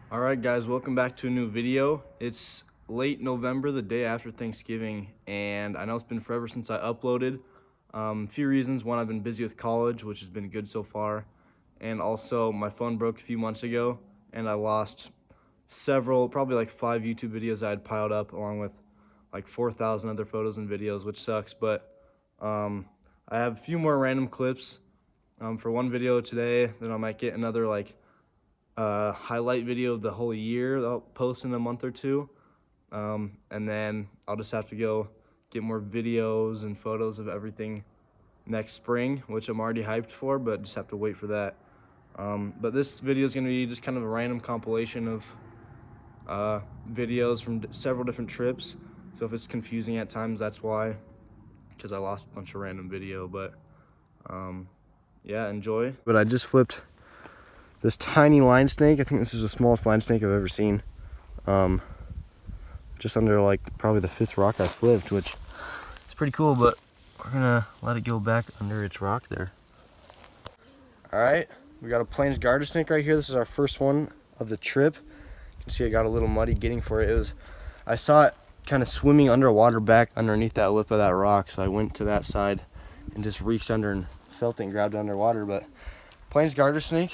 All right, guys, welcome back to a new video. It's late November, the day after Thanksgiving, and I know it's been forever since I uploaded. A few reasons. One, I've been busy with college, which has been good so far, and also my phone broke a few months ago and I lost several, probably like 5 YouTube videos I had piled up, along with like 4,000 other photos and videos, which sucks. But I have a few more random clips for one video today. Then I might get another highlight video of the whole year that I'll post in a month or two, and then I'll just have to go get more videos and photos of everything next spring, which I'm already hyped for, but just have to wait for that. But this video is going to be just kind of a random compilation of videos from several different trips, so if it's confusing at times, that's why, because I lost a bunch of random video. But yeah, enjoy. But I just flipped this tiny line snake. I think this is the smallest line snake I've ever seen. Just under like probably the 5th rock I flipped, which is pretty cool, but we're gonna let it go back under its rock there. All right, we got a plains garter snake right here. This is our first one of the trip. You can see I got a little muddy getting for it. I saw it kind of swimming underwater back underneath that lip of that rock, so I went to that side and just reached under and felt it and grabbed it underwater. But plains garter snake,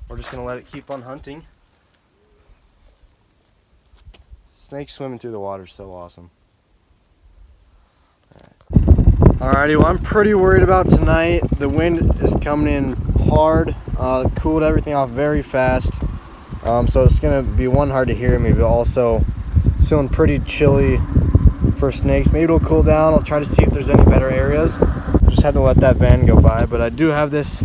we're just gonna let it keep on hunting. Snakes swimming through the water is so awesome. Alrighty, well, I'm pretty worried about tonight. The wind is coming in hard. Cooled everything off very fast. So it's gonna be hard to hear me, but also it's feeling pretty chilly for snakes. Maybe it'll cool down. I'll try to see if there's any better areas. Just had to let that van go by, but I do have this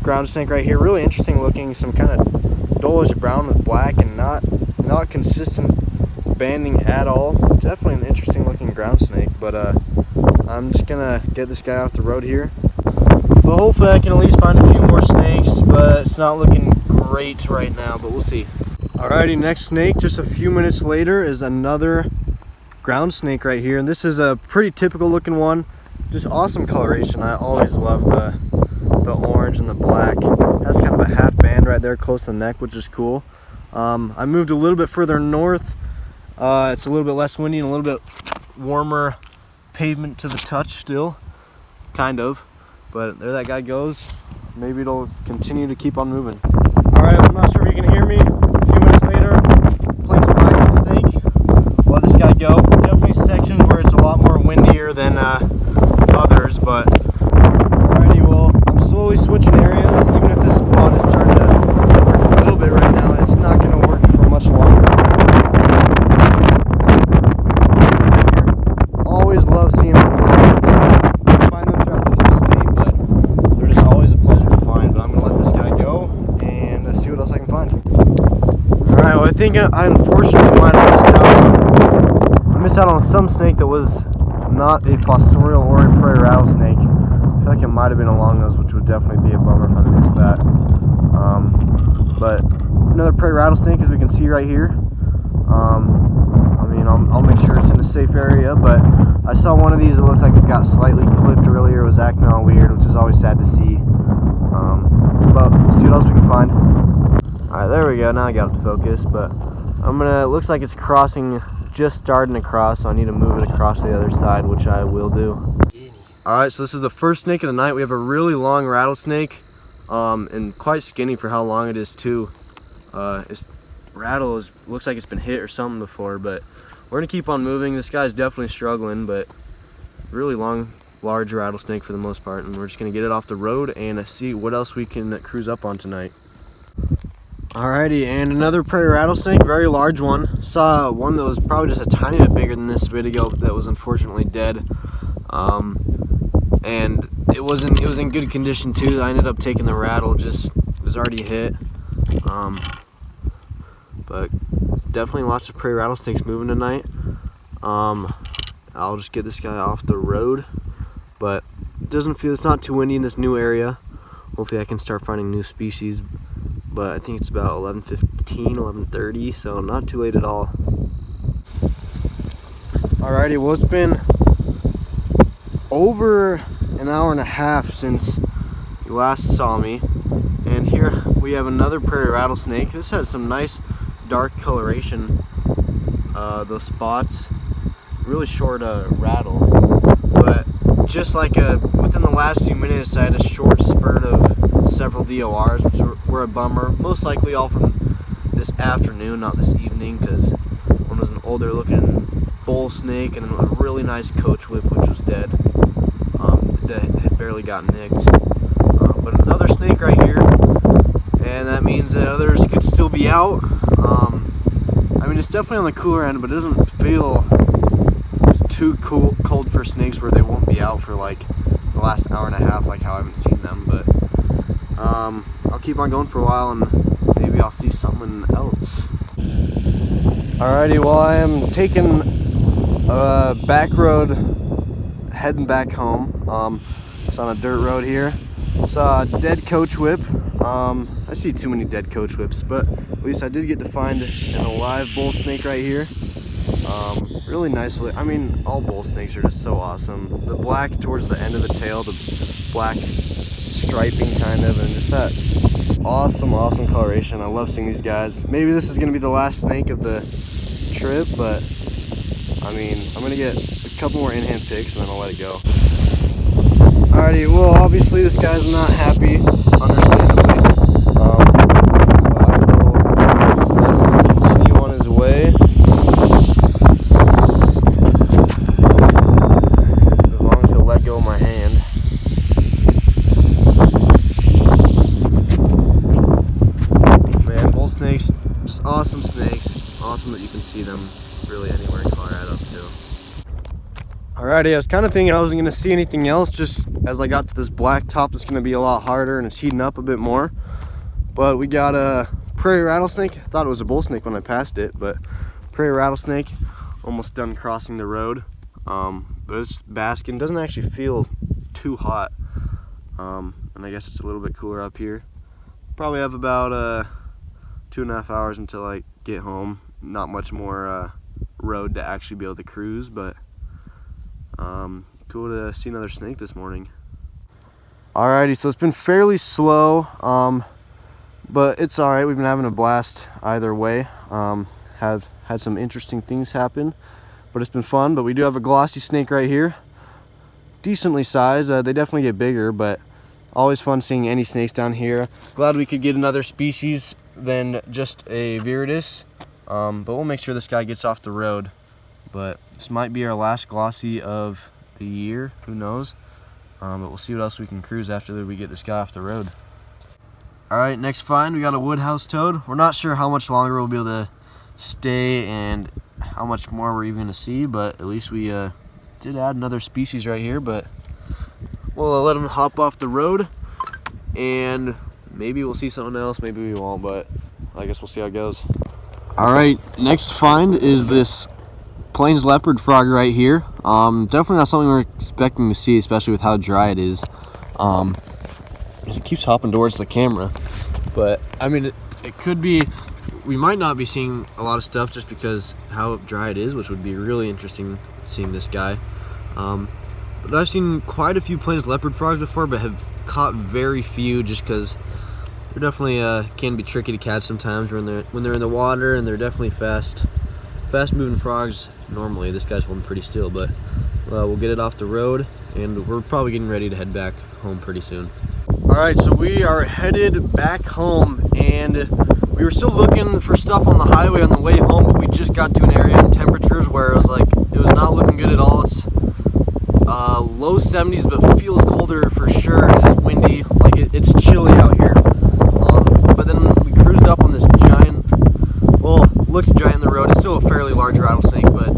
ground snake right here. Really interesting looking, some kind of dullish brown with black, and not consistent banding at all. Definitely an interesting looking ground snake, but I'm just gonna get this guy off the road here. But hopefully I can at least find a few more snakes, but it's not looking great right now, but we'll see. Alrighty, next snake just a few minutes later is another ground snake right here, and this is a pretty typical looking one. Just awesome coloration. I always love the orange and the black. It has kind of a half band right there close to the neck, which is cool. I moved a little bit further north. It's a little bit less windy and a little bit warmer pavement to the touch still, kind of. But there that guy goes. Maybe it'll continue to keep on moving. All right, I'm not sure if you can hear me. A few minutes later, plains black snake. Let this guy go. Definitely sections where it's a lot more windier than others, but alrighty, well, I'm slowly switching areas. Even if this spot is starting to work a little bit right now, it's not going to work for much longer. Always love seeing little snakes. I find them throughout the whole state, but they're just always a pleasure to find. But I'm going to let this guy go and see what else I can find. Alright, well, I think I unfortunately might have missed out on some snake that was not a fossorial or a prairie rattlesnake. I feel like it might have been along those, which would definitely be a bummer if I missed that. But another prairie rattlesnake, as we can see right here. I'll make sure it's in a safe area, but I saw one of these that looks like it got slightly clipped earlier. It was acting all weird, which is always sad to see. But we'll see what else we can find. Alright, there we go. Now I got it to focus, but it looks like it's crossing, just starting to cross, so I need to move it across to the other side, which I will do. Alright, so this is the first snake of the night. We have a really long rattlesnake, and quite skinny for how long it is too. Its rattle looks like it's been hit or something before, but we're gonna keep on moving. This guy's definitely struggling, but really long, large rattlesnake for the most part, and we're just gonna get it off the road and see what else we can cruise up on tonight. Alrighty, and another prairie rattlesnake, very large one. Saw one that was probably just a tiny bit bigger than this video that was unfortunately dead. And it was in good condition too. I ended up taking the rattle, just it was already hit. But definitely lots of prairie rattlesnakes moving tonight. I'll just get this guy off the road, but it's not too windy in this new area. Hopefully I can start finding new species, but I think it's about 11:15, 11:30, so not too late at all. Alrighty, well, it's been over an hour and a half since you last saw me, and here we have another prairie rattlesnake. This has some nice dark coloration. Those spots, really short rattle, but just like within the last few minutes I had a short spurt of several DORs, which were a bummer, most likely all from this afternoon, not this evening, because one was an older looking bull snake and then a really nice coach whip which was dead, that had barely got nicked, but another snake right here, and that means that others could still be out. I mean, it's definitely on the cooler end, but it doesn't feel too cold for snakes where they won't be out for like the last hour and a half, like how I haven't seen them. But I'll keep on going for a while and maybe I'll see something else. Alrighty, well, I am taking a back road heading back home. It's on a dirt road here. Saw a dead coach whip. I see too many dead coach whips, but at least I did get to find an alive bull snake right here. Really nicely. I mean, all bull snakes are just so awesome. The black towards the end of the tail, the black striping kind of, and just that awesome coloration. I love seeing these guys. Maybe this is going to be the last snake of the trip, but I mean, I'm going to get a couple more in-hand pics and then I'll let it go. Alrighty, well, obviously this guy's not happy, understandably. So I will continue on his way. As long as he'll let go of my hand. Man, bull snakes, just awesome snakes. Awesome that you can see them really anywhere in Colorado too. Alrighty, I was kind of thinking I wasn't going to see anything else just as I got to this black top. It's going to be a lot harder and it's heating up a bit more. But we got a prairie rattlesnake. I thought it was a bull snake when I passed it, but prairie rattlesnake, almost done crossing the road. But it's basking, doesn't actually feel too hot. And I guess it's a little bit cooler up here. Probably have about 2.5 hours until I get home. Not much more road to actually be able to cruise, but cool to see another snake this morning. Alrighty, so it's been fairly slow, but it's alright. We've been having a blast either way. Have had some interesting things happen, but it's been fun. But we do have a glossy snake right here, decently sized. They definitely get bigger, but always fun seeing any snakes down here. Glad we could get another species than just a viridis, but we'll make sure this guy gets off the road. But this might be our last glossy of the year, who knows, but we'll see what else we can cruise after we get this guy off the road. Alright, next find, we got a woodhouse toad. We're not sure how much longer we'll be able to stay and how much more we're even going to see, but at least we did add another species right here. But we'll let him hop off the road and maybe we'll see something else, maybe we won't, but I guess we'll see how it goes. Alright, next find is this plains leopard frog right here. Definitely not something we're expecting to see, especially with how dry it is. It keeps hopping towards the camera, but I mean, it could be, we might not be seeing a lot of stuff just because how dry it is, which would be really interesting seeing this guy. But I've seen quite a few plains leopard frogs before, but have caught very few just because they're definitely can be tricky to catch sometimes when they're in the water, and they're definitely fast moving frogs. Normally this guy's holding pretty still, but we'll get it off the road and we're probably getting ready to head back home pretty soon. Alright, so we are headed back home, and we were still looking for stuff on the highway on the way home, but we just got to an area in temperatures where it was not looking good at all. It's low 70s, but feels colder for sure, and it's windy, like it's chilly out here. But then we cruised up on this giant, well, looks giant in the road. It's still a fairly large rattlesnake, but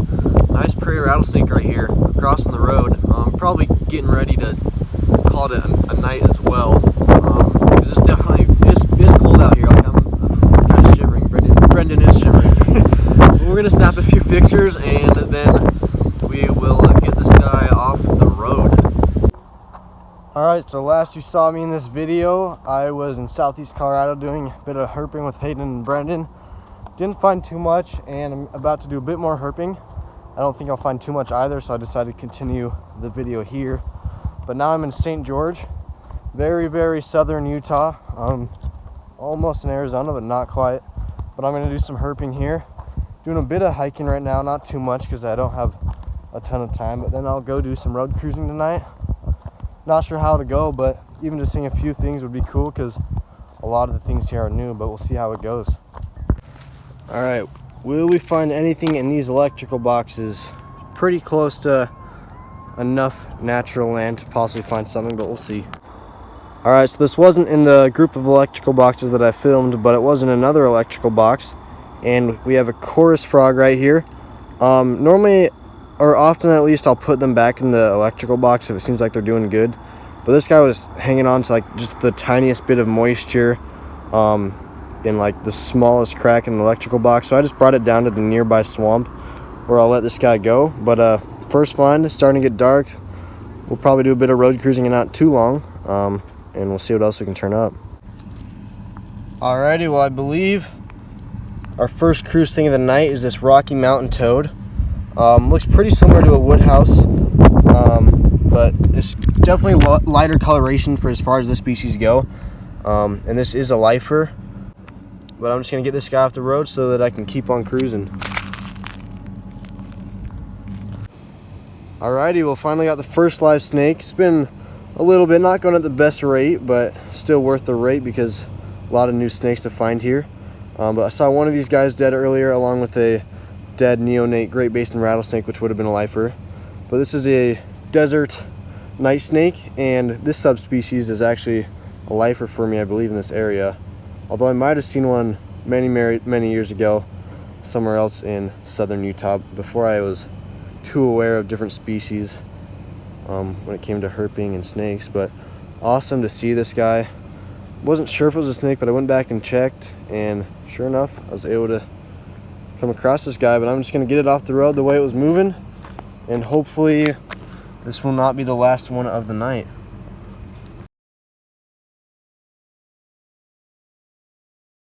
nice prairie rattlesnake right here, crossing the road. Probably getting ready to call it a night as well. Because it's definitely, it's cold out here. Like, I'm kind of shivering. Brendan is shivering. We're gonna snap a few pictures and then we will get this guy off the road. Alright, so last you saw me in this video, I was in southeast Colorado doing a bit of herping with Hayden and Brendan. Didn't find too much, and I'm about to do a bit more herping. I don't think I'll find too much either, so I decided to continue the video here. But now I'm in St. George, very, very southern Utah, almost in Arizona, but not quite. But I'm gonna do some herping here. Doing a bit of hiking right now, not too much because I don't have a ton of time, but then I'll go do some road cruising tonight. Not sure how to go, but even just seeing a few things would be cool because a lot of the things here are new, but we'll see how it goes. All right, will we find anything in these electrical boxes? Pretty close to enough natural land to possibly find something, but we'll see. All right, so this wasn't in the group of electrical boxes that I filmed, but it was in another electrical box, and we have a chorus frog right here. Normally, or often at least, I'll put them back in the electrical box if it seems like they're doing good, but this guy was hanging on to like just the tiniest bit of moisture in like the smallest crack in the electrical box, so I just brought it down to the nearby swamp where I'll let this guy go. But first find, it's starting to get dark. We'll probably do a bit of road cruising in not too long, and we'll see what else we can turn up. Alrighty, well, I believe our first cruise thing of the night is this Rocky Mountain toad. Looks pretty similar to a woodhouse, but it's definitely lighter coloration for as far as this species go. And this is a lifer, but I'm just gonna get this guy off the road so that I can keep on cruising. Alrighty, well, finally got the first live snake. It's been a little bit, not going at the best rate, but still worth the rate because a lot of new snakes to find here. But I saw one of these guys dead earlier along with a dead neonate Great Basin rattlesnake, which would have been a lifer. But this is a desert night snake, and this subspecies is actually a lifer for me, I believe, in this area. Although I might have seen one many years ago somewhere else in southern Utah before I was too aware of different species when it came to herping and snakes. But awesome to see this guy. Wasn't sure if it was a snake, but I went back and checked, and sure enough, I was able to come across this guy. But I'm just gonna get it off the road the way it was moving, and hopefully this will not be the last one of the night.